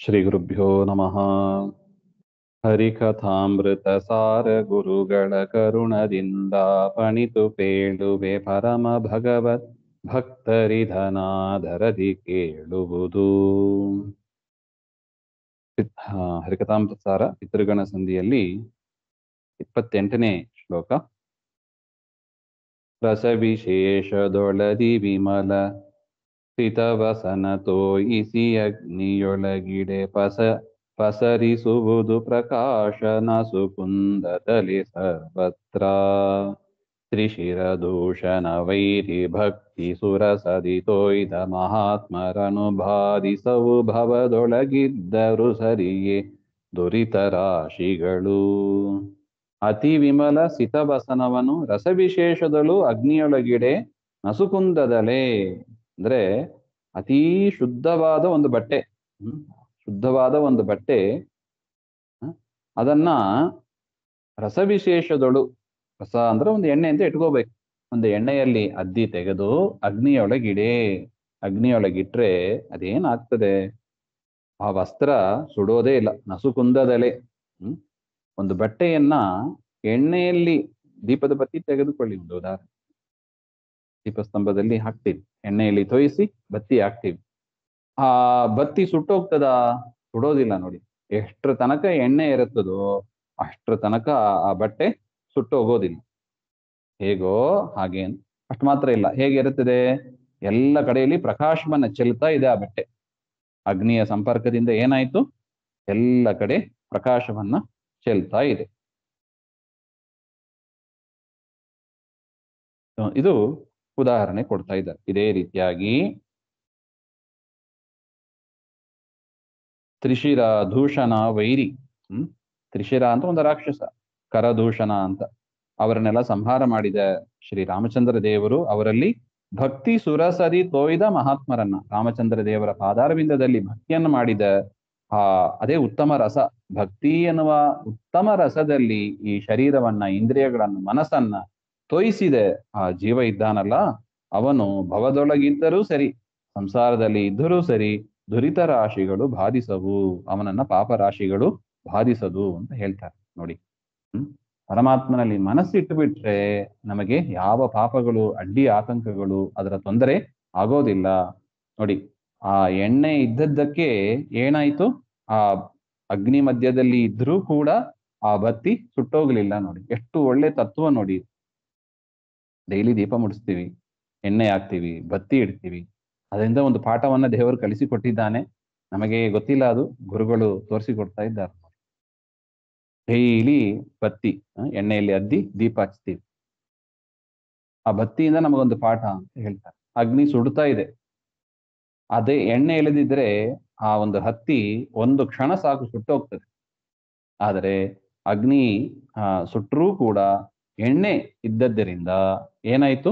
ಶ್ರೀಗುರುಭ್ಯೋ ನಮಃ. ಹರಿಕಥಾಮೃತಸಾರ ಗುರುಗಳ ಕರುಣದಿಂದ ಪಣಿತು ಪೇಳುವೆ ಪರಮ ಭಗವತ್ ಭಕ್ತರಿಧನಾಧರದಿ ಕೇಳುವುದು. ಹರಿಕಥಾಮೃತಸಾರ ಪಿತೃಗಣ ಸಂಧಿಯಲ್ಲಿ 28ನೇ ಶ್ಲೋಕ. ರಸವಿಶೇಷದೊಳದಿ ವಿಮಲ ಸ್ಥಿತವಸನ ತೋಯಿಸಿ ಅಗ್ನಿಯೊಳಗಿಡೆ ಪಸರಿಸುವುದು ಪ್ರಕಾಶನ ಸುಕುಂದದಲ್ಲಿ ಸರ್ವತ್ರ. ತ್ರಿಶಿರದೂಷಣ ವೈರಿ ಭಕ್ತಿ ಸುರಸದಿ ತೋಯ್ದ ಮಹಾತ್ಮರನು ಬಾಧಿಸವು ಭವದೊಳಗಿದ್ದರು ಸರಿಯೇ ದುರಿತ ರಾಶಿಗಳು. ಅತಿ ವಿಮಲ ಸಿತವಸನವನು ರಸವಿಶೇಷದಳು ಅಗ್ನಿಯೊಳಗಿಡೆ ನಸುಕುಂದದಲೇ. ಅಂದ್ರೆ ಅತೀ ಶುದ್ಧವಾದ ಒಂದು ಬಟ್ಟೆ, ಶುದ್ಧವಾದ ಒಂದು ಬಟ್ಟೆ, ಅದನ್ನ ರಸವಿಶೇಷದಳು, ರಸ ಅಂದ್ರೆ ಒಂದು ಎಣ್ಣೆ ಅಂತ ಇಟ್ಕೋಬೇಕು. ಒಂದು ಎಣ್ಣೆಯಲ್ಲಿ ಅದ್ದಿ ತೆಗೆದು ಅಗ್ನಿಯೊಳಗಿಟ್ರೆ ಅದೇನಾಗ್ತದೆ? ಆ ವಸ್ತ್ರ ಸುಡೋದೇ ಇಲ್ಲ, ನಸುಕುಂದದಲೆ. ಒಂದು ಬಟ್ಟೆಯನ್ನ ಎಣ್ಣೆಯಲ್ಲಿ, ದೀಪದ ಬತ್ತಿ ತೆಗೆದುಕೊಳ್ಳಿ, ಒಂದು ಉದಾಹರಣೆ, ದೀಪಸ್ತಂಭದಲ್ಲಿ ಹಾಕ್ತೀವಿ, ಎಣ್ಣೆಯಲ್ಲಿ ತೋಯಿಸಿ ಬತ್ತಿ ಹಾಕ್ತೀವಿ. ಆ ಬತ್ತಿ ಸುಟ್ಟೋಗ್ತದ? ಸುಡೋದಿಲ್ಲ ನೋಡಿ. ಎಷ್ಟರ ತನಕ ಎಣ್ಣೆ ಇರುತ್ತದೋ ಅಷ್ಟರ ತನಕ ಆ ಬಟ್ಟೆ ಸುಟ್ಟೋಗೋದಿಲ್ಲ. ಹೇಗೋ ಹಾಗೆ. ಅಷ್ಟು ಮಾತ್ರ ಇಲ್ಲ, ಹೇಗಿರುತ್ತದೆ? ಎಲ್ಲ ಕಡೆಯಲ್ಲಿ ಪ್ರಕಾಶವನ್ನ ಚೆಲ್ತಾ ಇದೆ ಆ ಬಟ್ಟೆ. ಅಗ್ನಿಯ ಸಂಪರ್ಕದಿಂದ ಏನಾಯ್ತು? ಎಲ್ಲ ಕಡೆ ಪ್ರಕಾಶವನ್ನ ಚೆಲ್ತಾ ಇದೆ. ಇದು ಉದಾಹರಣೆ ಕೊಡ್ತಾ ಇದ್ದಾರೆ. ಇದೇ ರೀತಿಯಾಗಿ ತ್ರಿಶಿರ ದೂಷಣ ವೈರಿ, ತ್ರಿಶಿರ ಅಂತ ಒಂದು ರಾಕ್ಷಸ, ಕರದೂಷಣ ಅಂತ, ಅವರನ್ನೆಲ್ಲ ಸಂಹಾರ ಮಾಡಿದ ಶ್ರೀ ರಾಮಚಂದ್ರ ದೇವರು ಅವರಲ್ಲಿ ಭಕ್ತಿ ಸುರಸರಿ ತೋಯ್ದ ಮಹಾತ್ಮರನ್ನ, ರಾಮಚಂದ್ರ ದೇವರ ಪಾದಾರವಿಂದದಲ್ಲಿ ಭಕ್ತಿಯನ್ನು ಮಾಡಿದ ಅದೇ ಉತ್ತಮ ರಸ. ಭಕ್ತಿ ಎನ್ನುವ ಉತ್ತಮ ರಸದಲ್ಲಿ ಈ ಶರೀರವನ್ನ, ಇಂದ್ರಿಯಗಳನ್ನ, ಮನಸ್ಸನ್ನ ತೋಯಿಸಿದ ಆ ಜೀವ ಇದ್ದಾನಲ್ಲ, ಅವನು ಭವದೊಳಗಿದ್ದರೂ ಸರಿ, ಸಂಸಾರದಲ್ಲಿ ಇದ್ದರೂ ಸರಿ, ದುರಿತ ರಾಶಿಗಳು ಬಾಧಿಸವು, ಅವನನ್ನ ಪಾಪ ರಾಶಿಗಳು ಬಾಧಿಸದು ಅಂತ ಹೇಳ್ತಾರೆ ನೋಡಿ. ಪರಮಾತ್ಮನಲ್ಲಿ ಮನಸ್ಸಿಟ್ಟು ಬಿಟ್ರೆ ನಮಗೆ ಯಾವ ಪಾಪಗಳು, ಅಡ್ಡಿ ಆತಂಕಗಳು, ಅದರ ತೊಂದರೆ ಆಗೋದಿಲ್ಲ ನೋಡಿ. ಆ ಎಣ್ಣೆ ಇದ್ದದ್ದಕ್ಕೆ ಏನಾಯ್ತು? ಆ ಅಗ್ನಿ ಮಧ್ಯದಲ್ಲಿ ಇದ್ರೂ ಕೂಡ ಆ ಬತ್ತಿ ಸುಟ್ಟೋಗ್ಲಿಲ್ಲ ನೋಡಿ. ಎಷ್ಟು ಒಳ್ಳೆ ತತ್ವ ನೋಡಿ. ಡೈಲಿ ದೀಪ ಮುಡಿಸ್ತೀವಿ, ಎಣ್ಣೆ ಹಾಕ್ತೀವಿ, ಬತ್ತಿ ಇಡ್ತೀವಿ, ಅದರಿಂದ ಒಂದು ಪಾಠವನ್ನ ದೇವರು ಕಲಿಸಿಕೊಟ್ಟಿದ್ದಾನೆ. ನಮಗೆ ಗೊತ್ತಿಲ್ಲ, ಅದು ಗುರುಗಳು ತೋರಿಸಿಕೊಡ್ತಾ ಇದ್ದಾರೆ. ಡೈಲಿ ಬತ್ತಿ ಎಣ್ಣೆಯಲ್ಲಿ ಅದ್ದಿ ದೀಪ ಹಚ್ತೀವಿ, ಆ ಬತ್ತಿಯಿಂದ ನಮಗೊಂದು ಪಾಠ ಅಂತ ಹೇಳ್ತಾರೆ. ಅಗ್ನಿ ಸುಡ್ತಾ ಇದೆ, ಅದೇ ಎಣ್ಣೆ ಇಲ್ಲದಿದ್ರೆ ಆ ಒಂದು ಹತ್ತಿ ಒಂದು ಕ್ಷಣ ಸಾಕು ಸುಟ್ಟೋಗ್ತದೆ. ಆದರೆ ಅಗ್ನಿ ಸುಟ್ಟರೂ ಕೂಡ ಎಣ್ಣೆ ಇದ್ದದ್ದರಿಂದ ಏನಾಯ್ತು?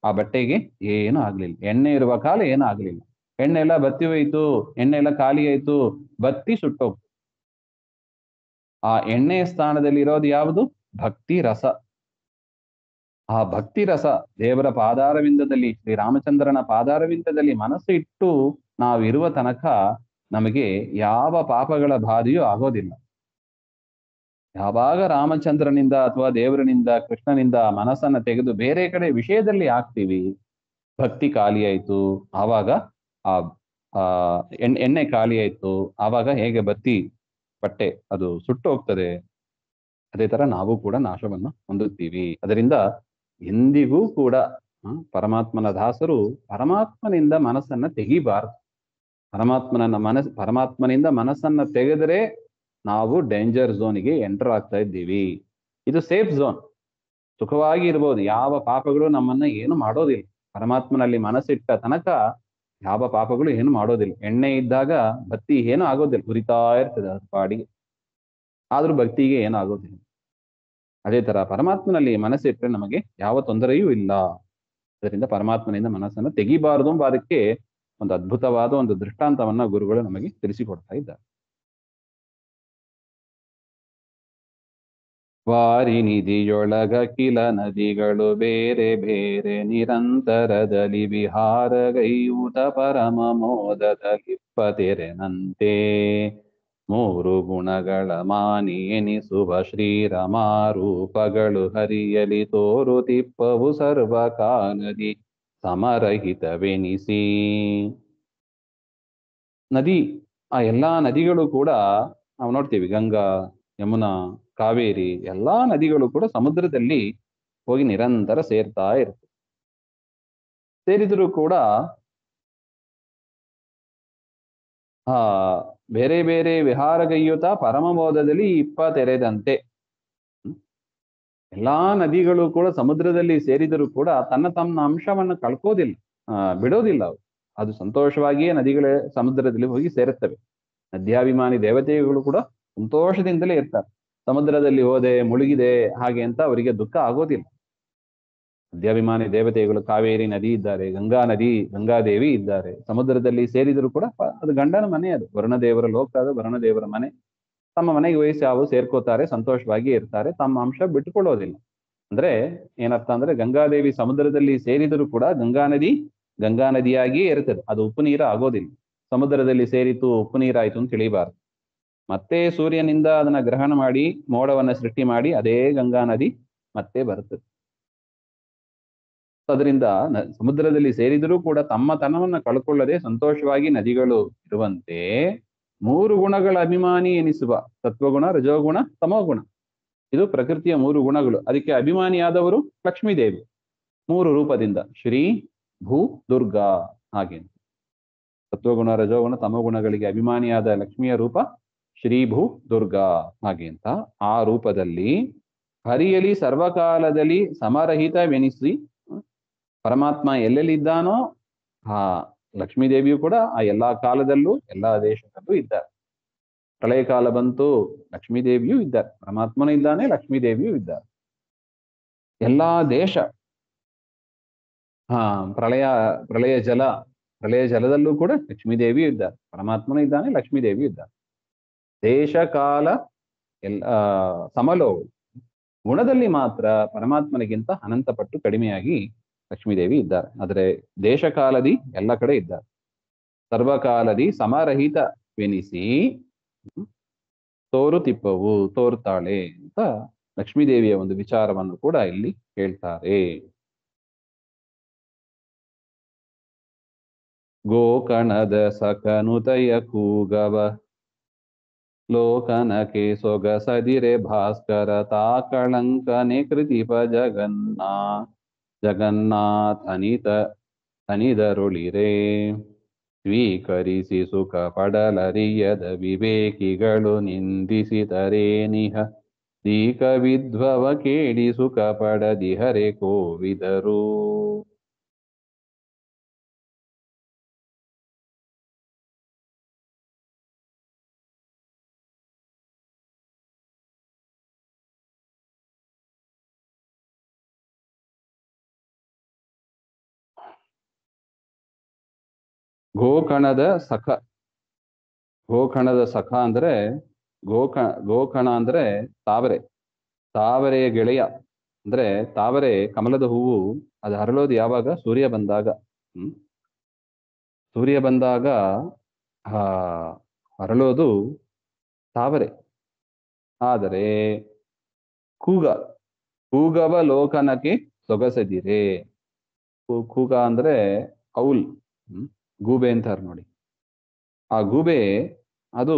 ಆ ಬಟ್ಟೆಗೆ ಏನು ಆಗ್ಲಿಲ್ಲ. ಎಣ್ಣೆ ಇರುವ ಕಾಲ ಏನೂ ಆಗ್ಲಿಲ್ಲ. ಎಣ್ಣೆ ಎಲ್ಲ ಬತ್ತಿ ಹೋಯ್ತು, ಎಣ್ಣೆ ಎಲ್ಲ ಖಾಲಿ ಆಯ್ತು, ಬತ್ತಿ ಸುಟ್ಟೋಗ್ತು. ಆ ಎಣ್ಣೆಯ ಸ್ಥಾನದಲ್ಲಿ ಇರೋದು ಯಾವುದು? ಭಕ್ತಿ ರಸ. ಆ ಭಕ್ತಿ ರಸ ದೇವರ ಪಾದಾರವಿಂದದಲ್ಲಿ, ಶ್ರೀರಾಮಚಂದ್ರನ ಪಾದಾರವಿಂದದಲ್ಲಿ ಮನಸ್ಸು ಇಟ್ಟು ನಾವಿರುವ ತನಕ ನಮಗೆ ಯಾವ ಪಾಪಗಳ ಬಾಧೆಯೂ ಆಗೋದಿಲ್ಲ. ಯಾವಾಗ ರಾಮಚಂದ್ರನಿಂದ ಅಥವಾ ದೇವರನಿಂದ, ಕೃಷ್ಣನಿಂದ ಮನಸ್ಸನ್ನ ತೆಗೆದು ಬೇರೆ ಕಡೆ ವಿಷಯದಲ್ಲಿ ಹಾಕ್ತೀವಿ, ಭಕ್ತಿ ಖಾಲಿ ಆಯ್ತು, ಆವಾಗ ಎಣ್ಣೆ ಖಾಲಿ ಆಯ್ತು, ಆವಾಗ ಹೇಗೆ ಬತ್ತಿ ಬಟ್ಟೆ ಅದು ಸುಟ್ಟು ಹೋಗ್ತದೆ, ಅದೇ ತರ ನಾವು ಕೂಡ ನಾಶವನ್ನು ಹೊಂದುತ್ತೀವಿ. ಅದರಿಂದ ಎಂದಿಗೂ ಕೂಡ ಪರಮಾತ್ಮನ ದಾಸರು ಪರಮಾತ್ಮನಿಂದ ಮನಸ್ಸನ್ನ ತೆಗಿಬಾರದು. ಪರಮಾತ್ಮನಿಂದ ಮನಸ್ಸನ್ನ ತೆಗೆದರೆ ನಾವು ಡೇಂಜರ್ ಝೋನಿಗೆ ಎಂಟರ್ ಆಗ್ತಾ ಇದ್ದೀವಿ. ಇದು ಸೇಫ್ ಝೋನ್, ಸುಖವಾಗಿ ಇರ್ಬೋದು, ಯಾವ ಪಾಪಗಳು ನಮ್ಮನ್ನ ಏನು ಮಾಡೋದಿಲ್ಲ. ಪರಮಾತ್ಮನಲ್ಲಿ ಮನಸ್ಸಿಟ್ಟ ತನಕ ಯಾವ ಪಾಪಗಳು ಏನು ಮಾಡೋದಿಲ್ಲ. ಎಣ್ಣೆ ಇದ್ದಾಗ ಭಕ್ತಿ ಏನು ಆಗೋದಿಲ್ಲ, ಉರಿತಾ ಇರ್ತದೆ ಅದ್ರ ಪಾಡಿಗೆ, ಆದ್ರೂ ಭಕ್ತಿಗೆ ಏನು ಆಗೋದಿಲ್ಲ. ಅದೇ ತರ ಪರಮಾತ್ಮನಲ್ಲಿ ಮನಸ್ಸಿಟ್ಟರೆ ನಮಗೆ ಯಾವ ತೊಂದರೆಯೂ ಇಲ್ಲ. ಅದರಿಂದ ಪರಮಾತ್ಮನಿಂದ ಮನಸ್ಸನ್ನು ತೆಗಿಬಾರದು ಎಂಬ ಅದಕ್ಕೆ ಒಂದು ಅದ್ಭುತವಾದ ಒಂದು ದೃಷ್ಟಾಂತವನ್ನ ಗುರುಗಳು ನಮಗೆ ತಿಳಿಸಿಕೊಡ್ತಾ ಇದ್ದಾರೆ. ವಾರಿ ನಿಧಿಯೊಳಗ ಕಿಲ ನದಿಗಳು ಬೇರೆ ಬೇರೆ ನಿರಂತರದಲ್ಲಿ ವಿಹಾರಗೈಯೂತ ಪರಮ ಮೋದದಲ್ಲಿ ಇಪ್ಪತೆರೆನಂತೆ ಮೂರು ಗುಣಗಳ ಮಾನಿ ಎನಿಸುವ ಶ್ರೀರಮಾರೂಪಗಳು ಹರಿಯಲಿ ತೋರುತಿಪ್ಪವು ಸರ್ವಕಾಲದಿ ಸಮರಹಿತವೆನಿಸಿ. ನದಿ, ಆ ಎಲ್ಲಾ ನದಿಗಳು ಕೂಡ ನಾವು ನೋಡ್ತೀವಿ, ಗಂಗಾ, ಯಮುನಾ, ಕಾವೇರಿ, ಎಲ್ಲಾ ನದಿಗಳು ಕೂಡ ಸಮುದ್ರದಲ್ಲಿ ಹೋಗಿ ನಿರಂತರ ಸೇರ್ತಾ ಇರ್ತವೆ. ಸೇರಿದರೂ ಕೂಡ ಆ ಬೇರೆ ಬೇರೆ ವಿಹಾರಗೈಯುತ ಪರಮಬೋಧದಲ್ಲಿ ಇಪ್ಪತೆರೆದಂತೆ. ಎಲ್ಲಾ ನದಿಗಳು ಕೂಡ ಸಮುದ್ರದಲ್ಲಿ ಸೇರಿದರೂ ಕೂಡ ತನ್ನ ಅಂಶವನ್ನು ಕಳ್ಕೋದಿಲ್ಲ, ಬಿಡೋದಿಲ್ಲ. ಅದು ಸಂತೋಷವಾಗಿಯೇ ನದಿಗಳೇ ಸಮುದ್ರದಲ್ಲಿ ಹೋಗಿ ಸೇರುತ್ತವೆ. ನದ್ಯಾಭಿಮಾನಿ ದೇವತೆಗಳು ಕೂಡ ಸಂತೋಷದಿಂದಲೇ ಇರ್ತಾರೆ. ಸಮುದ್ರದಲ್ಲಿ ಹೋದೆ, ಮುಳುಗಿದೆ ಹಾಗೆ ಅಂತ ಅವರಿಗೆ ದುಃಖ ಆಗೋದಿಲ್ಲ. ನದ್ಯಾಭಿಮಾನಿ ದೇವತೆಗಳು, ಕಾವೇರಿ ನದಿ ಇದ್ದಾರೆ, ಗಂಗಾ ನದಿ, ಗಂಗಾದೇವಿ ಇದ್ದಾರೆ. ಸಮುದ್ರದಲ್ಲಿ ಸೇರಿದರೂ ಕೂಡ ಅದು ಗಂಡನ ಮನೆ, ಅದು ವರುಣದೇವರ ಲೋಕ, ಅದು ವರುಣದೇವರ ಮನೆ. ತಮ್ಮ ಮನೆಗೆ ವಹಿಸಿ ಅವು ಸೇರ್ಕೋತಾರೆ, ಸಂತೋಷವಾಗಿ ಇರ್ತಾರೆ, ತಮ್ಮ ಅಂಶ ಬಿಟ್ಟುಕೊಳ್ಳೋದಿಲ್ಲ. ಅಂದ್ರೆ ಏನರ್ಥ ಅಂದ್ರೆ, ಗಂಗಾದೇವಿ ಸಮುದ್ರದಲ್ಲಿ ಸೇರಿದರೂ ಕೂಡ ಗಂಗಾ ನದಿಯಾಗಿಯೇ ಇರ್ತದೆ. ಅದು ಉಪ್ಪು ನೀರು ಆಗೋದಿಲ್ಲ. ಸಮುದ್ರದಲ್ಲಿ ಸೇರಿತು ಉಪ್ಪು ನೀರಾಯ್ತು ಅಂತ ತಿಳಿಬಾರ್ದು. ಮತ್ತೆ ಸೂರ್ಯನಿಂದ ಅದನ್ನ ಗ್ರಹಣ ಮಾಡಿ ಮೋಡವನ್ನ ಸೃಷ್ಟಿ ಮಾಡಿ ಅದೇ ಗಂಗಾ ನದಿ ಮತ್ತೆ ಬರುತ್ತದೆ. ಅದರಿಂದ ಸಮುದ್ರದಲ್ಲಿ ಸೇರಿದರೂ ಕೂಡ ತಮ್ಮ ತನವನ್ನ ಕಳ್ಕೊಳ್ಳದೆ ಸಂತೋಷವಾಗಿ ನದಿಗಳು ಇರುವಂತೆ ಮೂರು ಗುಣಗಳ ಅಭಿಮಾನಿ ಎನಿಸುವ ಸತ್ವಗುಣ, ರಜೋಗುಣ, ತಮೋಗುಣ, ಇದು ಪ್ರಕೃತಿಯ ಮೂರು ಗುಣಗಳು. ಅದಕ್ಕೆ ಅಭಿಮಾನಿಯಾದವರು ಲಕ್ಷ್ಮೀದೇವಿ ಮೂರು ರೂಪದಿಂದ, ಶ್ರೀ, ಭೂ, ದುರ್ಗಾ ಹಾಗೆ. ಸತ್ವಗುಣ, ರಜೋಗುಣ, ತಮೋಗುಣಗಳಿಗೆ ಅಭಿಮಾನಿಯಾದ ಲಕ್ಷ್ಮಿಯ ರೂಪ ಶ್ರೀ, ಭೂ, ದುರ್ಗಾ ಹಾಗೆ ಅಂತ. ಆ ರೂಪದಲ್ಲಿ ಹರಿಯಲಿ ಸರ್ವಕಾಲದಲ್ಲಿ ಸಮರಹಿತವೆನಿಸಿ, ಪರಮಾತ್ಮ ಎಲ್ಲೆಲ್ಲಿದ್ದಾನೋ ಆ ಲಕ್ಷ್ಮೀದೇವಿಯು ಕೂಡ ಆ ಎಲ್ಲಾ ಕಾಲದಲ್ಲೂ ಎಲ್ಲಾ ದೇಶದಲ್ಲೂ ಇದ್ದಾರೆ. ಪ್ರಳಯ ಕಾಲ ಬಂತು, ಲಕ್ಷ್ಮೀದೇವಿಯೂ ಇದ್ದಾರೆ, ಪರಮಾತ್ಮನೂ ಇದ್ದಾನೆ, ಲಕ್ಷ್ಮೀದೇವಿಯೂ ಇದ್ದಾರೆ. ಎಲ್ಲಾ ದೇಶ, ಪ್ರಳಯ ಜಲದಲ್ಲೂ ಕೂಡ ಲಕ್ಷ್ಮೀದೇವಿಯೂ ಇದ್ದಾರೆ, ಪರಮಾತ್ಮನೂ ಇದ್ದಾನೆ, ಲಕ್ಷ್ಮೀದೇವಿಯೂ ಇದ್ದಾರೆ. ದೇಶ ಕಾಲ ಸಮಲೋ, ಗುಣದಲ್ಲಿ ಮಾತ್ರ ಪರಮಾತ್ಮನಿಗಿಂತ ಅನಂತಪಟ್ಟು ಕಡಿಮೆಯಾಗಿ ಲಕ್ಷ್ಮೀದೇವಿ ಇದ್ದಾರೆ. ಆದರೆ ದೇಶಕಾಲದಿ ಎಲ್ಲ ಕಡೆ ಇದ್ದಾರೆ. ಸರ್ವಕಾಲದಿ ಸಮರಹಿತವೆನಿಸಿ ತೋರುತಿಪ್ಪವು, ತೋರ್ತಾಳೆ ಅಂತ ಲಕ್ಷ್ಮೀದೇವಿಯ ಒಂದು ವಿಚಾರವನ್ನು ಕೂಡ ಇಲ್ಲಿ ಹೇಳ್ತಾರೆ. ಗೋಕಣದ ಸಕನುತಯ ಕೂಗವ ಲೋಕನಕೆ ಸೊಗಸದಿರೆ ಭಾಸ್ಕರ ತಾಕಳಂಕನೆ ಕೃತಿಪ ಜಗನ್ನಾಥನಿದರುಳಿರೆ. ಸ್ವೀಕರಿಸಿ ಸುಖ ಪಡಲರಿಯದ ವಿವೇಕಿಗಳು ನಿಂದಿಸಿದರೇನಿಹ ದೀಕ ವಿದ್ಭವ ಕೇಳಿ ಸುಖ ಪಡದಿಹರೆ ಕೋವಿದರು. ಗೋಕಣದ ಸಖ ಅಂದ್ರೆ ಗೋಕಣ ಅಂದ್ರೆ ತಾವರೆಯ ಗೆಳೆಯ. ಅಂದ್ರೆ ತಾವರೆ, ಕಮಲದ ಹೂವು, ಅದು ಹರಳೋದು ಯಾವಾಗ? ಸೂರ್ಯ ಬಂದಾಗ. ಸೂರ್ಯ ಬಂದಾಗ ಹರಳೋದು ತಾವರೆ. ಆದರೆ ಕೂಗವ ಲೋಕನಕ್ಕೆ ಸೊಗಸದಿರೆ. ಕೂಗ ಅಂದ್ರೆ ಔಲ್, ಗೂಬೆ ಅಂತಾರೆ ನೋಡಿ. ಆ ಗೂಬೆ ಅದು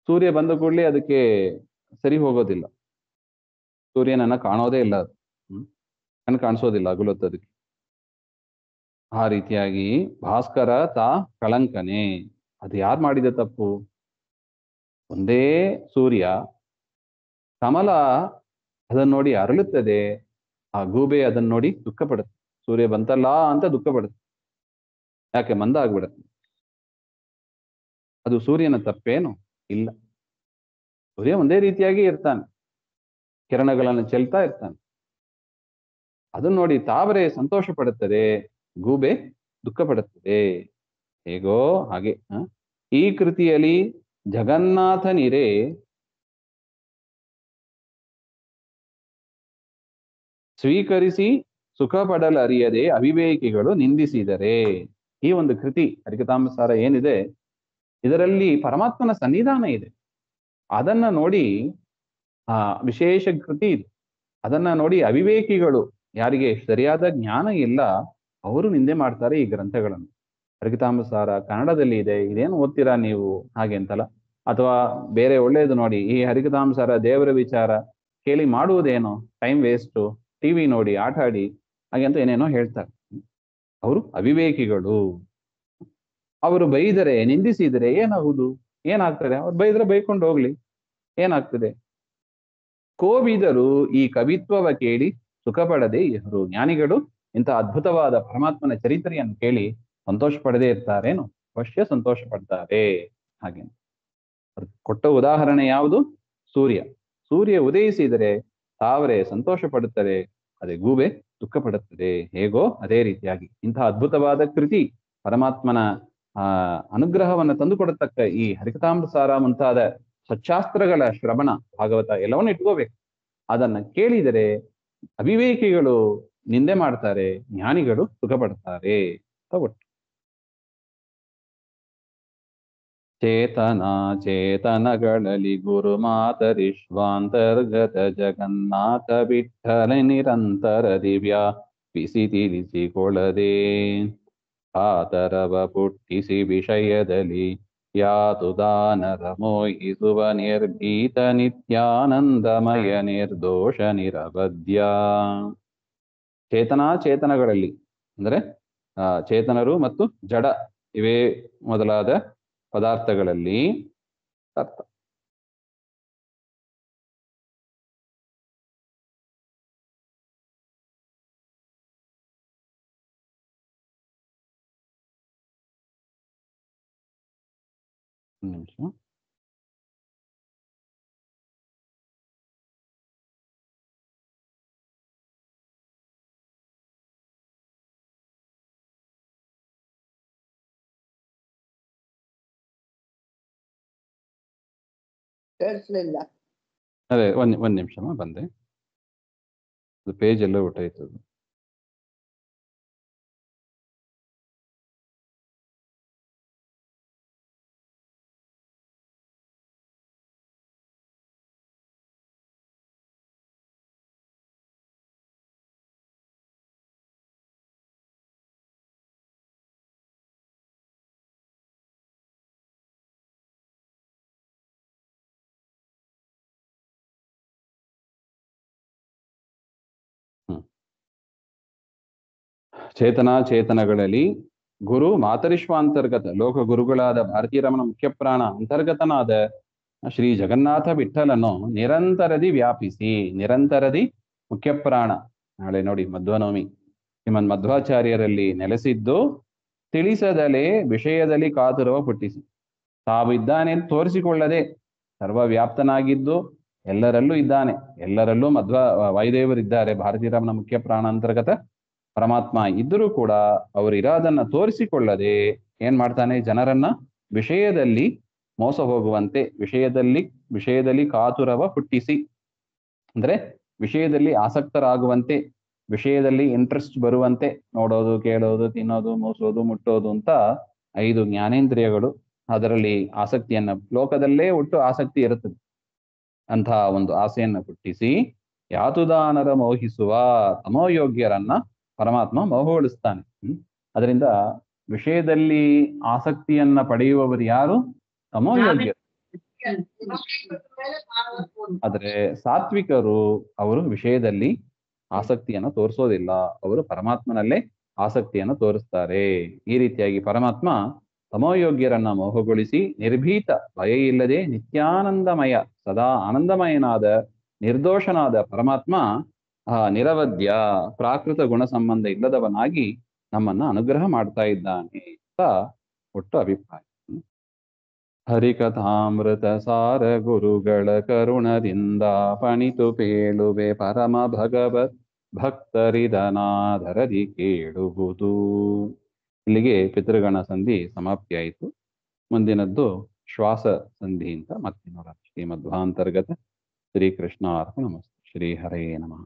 ಸೂರ್ಯ ಬಂದ ಕೂಡಲೇ ಅದಕ್ಕೆ ಸರಿ ಹೋಗೋದಿಲ್ಲ. ಸೂರ್ಯನನ್ನ ಕಾಣೋದೇ ಇಲ್ಲ, ಅದು ಕಣ್ ಕಾಣಿಸೋದಿಲ್ಲ ಅಗುಲೊತ್ತದಕ್ಕೆ. ಆ ರೀತಿಯಾಗಿ ಭಾಸ್ಕರ ತಾ ಕಳಂಕನೆ, ಅದು ಯಾರು ಮಾಡಿದ ತಪ್ಪು? ಒಂದೇ ಸೂರ್ಯ, ಕಮಲ ಅದನ್ನ ನೋಡಿ ಅರಳುತ್ತದೆ, ಆ ಗೂಬೆ ಅದನ್ನ ನೋಡಿ ದುಃಖ ಪಡುತ್ತೆ. ಸೂರ್ಯ ಬಂತಲ್ಲ ಅಂತ ದುಃಖ ಪಡುತ್ತೆ. ಯಾಕೆ? ಮಂದ ಆಗ್ಬಿಡುತ್ತೆ. ಅದು ಸೂರ್ಯನ ತಪ್ಪೇನು? ಇಲ್ಲ. ಸೂರ್ಯ ಒಂದೇ ರೀತಿಯಾಗಿ ಇರ್ತಾನೆ, ಕಿರಣಗಳನ್ನು ಚೆಲ್ತಾ ಇರ್ತಾನೆ. ಅದನ್ನ ನೋಡಿ ತಾವರೆ ಸಂತೋಷ ಪಡುತ್ತದೆ, ಗೂಬೆ ದುಃಖ ಪಡುತ್ತದೆ. ಹೇಗೋ ಹಾಗೆ ಈ ಕೃತಿಯಲ್ಲಿ ಜಗನ್ನಾಥನಿರೆ ಸ್ವೀಕರಿಸಿ ಸುಖ ಪಡಲರಿಯದೆ ಅವಿವೇಕಿಗಳು ನಿಂದಿಸಿದರೆ. ಈ ಒಂದು ಕೃತಿ ಹರಿಕಥಾಮೃತಸಾರ ಏನಿದೆ, ಇದರಲ್ಲಿ ಪರಮಾತ್ಮನ ಸನ್ನಿಧಾನ ಇದೆ. ಅದನ್ನ ನೋಡಿ ವಿಶೇಷ ಕೃತಿ ಇದು. ಅದನ್ನ ನೋಡಿ ಅವಿವೇಕಿಗಳು, ಯಾರಿಗೆ ಸರಿಯಾದ ಜ್ಞಾನ ಇಲ್ಲ, ಅವರು ನಿಂದೆ ಮಾಡ್ತಾರೆ ಈ ಗ್ರಂಥಗಳನ್ನು. ಹರಿಕಥಾಮೃತಸಾರ ಕನ್ನಡದಲ್ಲಿ ಇದೆ, ಇದೇನು ಓದ್ತೀರಾ ನೀವು ಹಾಗೆ ಅಂತಲ್ಲ. ಅಥವಾ ಬೇರೆ ಒಳ್ಳೇದು ನೋಡಿ, ಈ ಹರಿಕಥಾಮೃತಸಾರ ದೇವರ ವಿಚಾರ ಕೇಳಿ ಮಾಡುವುದೇನೋ, ಟೈಮ್ ವೇಸ್ಟು, ಟಿವಿ ನೋಡಿ, ಆಟ ಆಡಿ, ಹಾಗೆ ಅಂತ ಏನೇನೋ ಹೇಳ್ತಾರೆ. ಅವರು ಅವಿವೇಕಿಗಳು. ಅವರು ಬೈದರೆ, ನಿಂದಿಸಿದರೆ ಏನಾಗುವುದು? ಏನಾಗ್ತದೆ? ಅವ್ರು ಬೈದ್ರೆ ಬೈಕೊಂಡು ಹೋಗ್ಲಿ, ಏನಾಗ್ತದೆ? ಕೋವಿದರು ಈ ಕವಿತ್ವವ ಕೇಳಿ ಸುಖ ಪಡದೆ ಇವರು. ಜ್ಞಾನಿಗಳು ಇಂಥ ಅದ್ಭುತವಾದ ಪರಮಾತ್ಮನ ಚರಿತ್ರೆಯನ್ನು ಕೇಳಿ ಸಂತೋಷ ಪಡದೇ ಇರ್ತಾರೇನು? ಅವಶ್ಯ ಸಂತೋಷ ಪಡ್ತಾರೆ. ಹಾಗೆ ಕೊಟ್ಟ ಉದಾಹರಣೆ ಯಾವುದು? ಸೂರ್ಯ. ಸೂರ್ಯ ಉದಯಿಸಿದರೆ ತಾವರೆ ಸಂತೋಷ ಪಡುತ್ತದೆ, ಅದೇ ಗೂಬೆ ದುಃಖ ಪಡುತ್ತದೆ. ಹೇಗೋ ಅದೇ ರೀತಿಯಾಗಿ ಇಂತಹ ಅದ್ಭುತವಾದ ಕೃತಿ ಪರಮಾತ್ಮನ ಅನುಗ್ರಹವನ್ನು ತಂದುಕೊಡತಕ್ಕ ಈ ಹರಿಕಥಾಮೃತಸಾರ ಮುಂತಾದ ಸಚ್ಚಾಸ್ತ್ರಗಳ ಶ್ರವಣ, ಭಾಗವತ ಎಲ್ಲವನ್ನೂ ಇಟ್ಕೋಬೇಕು. ಅದನ್ನ ಕೇಳಿದರೆ ಅವಿವೇಕಿಗಳು ನಿಂದೆ ಮಾಡ್ತಾರೆ, ಜ್ಞಾನಿಗಳು ಸುಖ ಪಡ್ತಾರೆ. ಒಟ್ಟು ಚೇತನಾ ಚೇತನಗಳಲ್ಲಿ ಗುರು ಮಾತರಿಶ್ವಾಂತರ್ಗತ ಜಗನ್ನಾಥ ವಿಠ್ಠಲ ನಿರಂತರ ದಿವ್ಯಾಪಿಸಿ ತಿಳಿಸಿಕೊಳ್ಳದೆ ಆತರವ ಪುಟ್ಟಿಸಿ ವಿಷಯದಲ್ಲಿ ಯಾತು ದಾನರ ಮೋಹಿಸುವ ನಿರ್ಭೀತ ನಿತ್ಯಾನಂದಮಯ ನಿರ್ದೋಷ ನಿರವಧ್ಯ. ಚೇತನಗಳಲ್ಲಿ ಅಂದ್ರೆ ಚೇತನರು ಮತ್ತು ಜಡ ಇವೇ ಮೊದಲಾದ ಪದಾರ್ಥಗಳಲ್ಲಿ ಅರ್ಥ. ಒಂದು ನಿಮಿಷ. ಅದೇ ಒಂದ್ ನಿಮಿಷ ಬಂದೆ, ಪೇಜ್ ಎಲ್ಲ ಹೊಟ್ಟೋಯ್ತು. ಚೇತನಗಳಲ್ಲಿ ಗುರು ಮಾತರಿಶ್ವಾಂತರ್ಗತ ಲೋಕ ಗುರುಗಳಾದ ಭಾರತೀರಮಣ ಮುಖ್ಯ ಪ್ರಾಣ ಅಂತರ್ಗತನಾದ ಶ್ರೀ ಜಗನ್ನಾಥ ವಿಠ್ಠಲನು ನಿರಂತರದಿ ವ್ಯಾಪಿಸಿ. ನಿರಂತರದಿ ಮುಖ್ಯ ಪ್ರಾಣ, ನಾಳೆ ನೋಡಿ ಮಧ್ವನವಮಿ, ಶ್ರೀಮನ್ ಮಧ್ವಾಚಾರ್ಯರಲ್ಲಿ ನೆಲೆಸಿದ್ದು ತಿಳಿಸದಲೇ ವಿಷಯದಲ್ಲಿ ಕಾತುರವ ಹುಟ್ಟಿಸಿ, ತಾವು ಇದ್ದಾನೆ ತೋರಿಸಿಕೊಳ್ಳದೆ ಸರ್ವವ್ಯಾಪ್ತನಾಗಿದ್ದು ಎಲ್ಲರಲ್ಲೂ ಇದ್ದಾನೆ. ಎಲ್ಲರಲ್ಲೂ ವಾಯುದೇವರಿದ್ದಾರೆ, ಭಾರತೀರಮಣ ಮುಖ್ಯ ಪ್ರಾಣ ಅಂತರ್ಗತ ಪರಮಾತ್ಮ ಇದ್ದರೂ ಕೂಡ ಅವರು ಇರಾದನ್ನ ತೋರಿಸಿಕೊಳ್ಳದೆ ಏನ್ ಮಾಡ್ತಾನೆ? ಜನರನ್ನ ವಿಷಯದಲ್ಲಿ ಮೋಸ ಹೋಗುವಂತೆ, ವಿಷಯದಲ್ಲಿ ಕಾತುರವ ಹುಟ್ಟಿಸಿ, ಅಂದ್ರೆ ವಿಷಯದಲ್ಲಿ ಆಸಕ್ತರಾಗುವಂತೆ, ವಿಷಯದಲ್ಲಿ ಇಂಟ್ರೆಸ್ಟ್ ಬರುವಂತೆ, ನೋಡೋದು, ಕೇಳೋದು, ತಿನ್ನೋದು, ಮೂಸೋದು, ಮುಟ್ಟೋದು ಅಂತ 5 ಜ್ಞಾನೇಂದ್ರಿಯಗಳು, ಅದರಲ್ಲಿ ಆಸಕ್ತಿಯನ್ನ, ಲೋಕದಲ್ಲೇ ಒಟ್ಟು ಆಸಕ್ತಿ ಇರುತ್ತದೆ, ಅಂತಹ ಒಂದು ಆಸೆಯನ್ನ ಹುಟ್ಟಿಸಿ ಯಾತುದಾನರ ಮೋಹಿಸುವ ತಮೋಯೋಗ್ಯರನ್ನ ಪರಮಾತ್ಮ ಮೋಹಗೊಳಿಸ್ತಾನೆ. ಅದರಿಂದ ವಿಷಯದಲ್ಲಿ ಆಸಕ್ತಿಯನ್ನ ಪಡೆಯುವವರು ಯಾರು? ತಮೋಯೋಗ್ಯರು. ಆದ್ರೆ ಸಾತ್ವಿಕರು ಅವರು ವಿಷಯದಲ್ಲಿ ಆಸಕ್ತಿಯನ್ನು ತೋರಿಸೋದಿಲ್ಲ, ಅವರು ಪರಮಾತ್ಮನಲ್ಲೇ ಆಸಕ್ತಿಯನ್ನು ತೋರಿಸ್ತಾರೆ. ಈ ರೀತಿಯಾಗಿ ಪರಮಾತ್ಮ ತಮೋಯೋಗ್ಯರನ್ನ ಮೋಹಗೊಳಿಸಿ ನಿರ್ಭೀತ, ಭಯ ಇಲ್ಲದೆ ನಿತ್ಯಾನಂದಮಯ, ಸದಾ ಆನಂದಮಯನಾದ ನಿರ್ದೋಷನಾದ ಪರಮಾತ್ಮ ನಿರವಧ್ಯ, ಪ್ರಾಕೃತ ಗುಣ ಸಂಬಂಧ ಇಲ್ಲದವನಾಗಿ ನಮ್ಮನ್ನ ಅನುಗ್ರಹ ಮಾಡ್ತಾ ಇದ್ದಾನೆ ಅಂತ ಒಟ್ಟು ಅಭಿಪ್ರಾಯ. ಹರಿಕಥಾಮೃತ ಸಾರ ಗುರುಗಳ ಕರುಣದಿಂದ ಪಣಿತು ಪೇಳುವೆ ಪರಮ ಭಗವತ್ ಭಕ್ತರಿದನಾದರದಿ ಕೇಳುವುದು. ಇಲ್ಲಿಗೆ ಪಿತೃಗಣ ಸಂಧಿ ಸಮಾಪ್ತಿಯಾಯಿತು. ಮುಂದಿನದ್ದು ಶ್ವಾಸ ಸಂಧಿ ಅಂತ ಮತ್ತೆ ನೋಡೋಣ. ಶ್ರೀಮಧ್ವಾಂತರ್ಗತ ಶ್ರೀಕೃಷ್ಣಾರ್ಪಣಮಸ್ತು. ಶ್ರೀ ಹರೇ ನಮಃ.